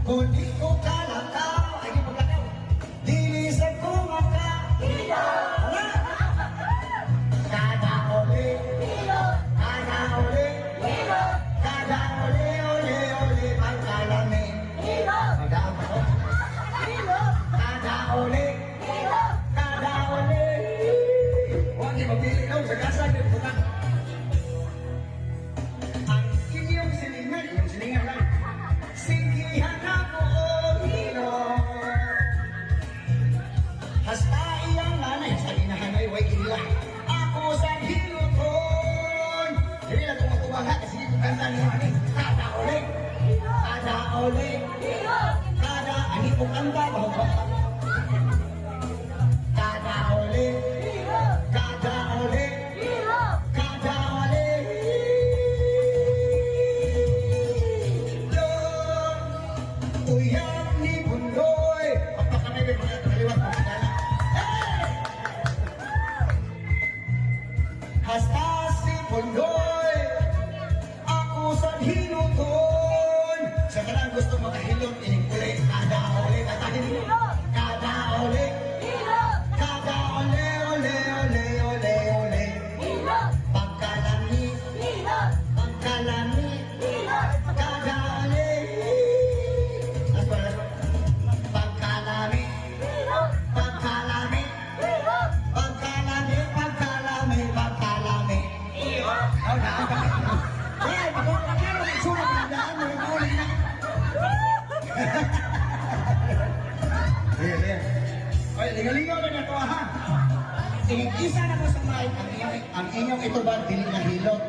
Kung di ko kalakaw, ay di pagkakaw. Dilisag ko maka. Hilot! Kada uli. Hilot! Kada uli. Hilot! Kada uli, uli, uli, pagkalami. Hilot! Kada uli. Hilot! Kada uli. Hilot! Kada uli. Huwag niyo mabili daw sa kasag. Ang inyong silingan lang. Singihan ako, hilot. Hasta iyang nanay, sa inahanay, way ilang. Ako sa hiluton. Hindi lang kung makubaha, kasi hindi ko kanta ni Mani. Kada uli. Kada uli. Kada, hindi ko kanta, mahuba. Kada uli. Kada uli. Kada uli. Uyap ni Bundoy. Pagpakamay mga kaliwat mo kinala. Hey! Hasta si Bundoy. Ako sa hinuton. Sa kanang gusto makahilot, ining ulit. Kada ulit. Kada ulit. Kada uli, uli, uli, uli, uli. Pagkalami. Pagkalami. Kada ulit. Last one, last one. Pagkalami. Pagkalami. Pagkalami, pagkalami, pagkalami. Oh, na. Ay, magkakaroon ng sumat ng daan mo yung uli na. Sige. Oy, ligaw-ligaw na ito ha. Isa na ko sa mic ang inyong itubad dili na hilot.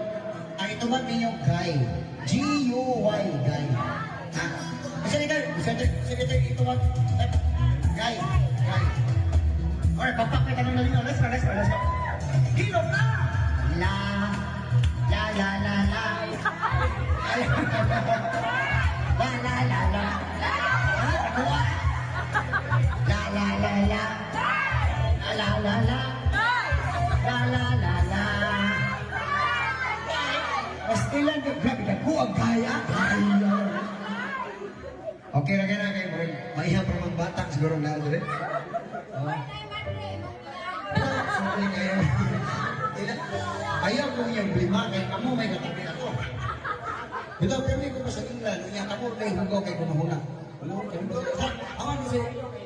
Ang itubad ninyong guy. G-U-Y, guy. Ha? Sige tayo itubad. Guy. Alright, papak na tanong na ligaw. Let's go. Hilot na! La. La. La. Ha? Kuha? La. Pastilan ka, grabe ka po ang kaya. Okay na kayo. Maiha pa mga batang siguro na rin. Sorry kayo. Ayaw ko yung lima kay kamo may katabi ako. Ito, pero ko pa sa England. Kaya kamo may hugaw kay kumahuna. Awan kasi,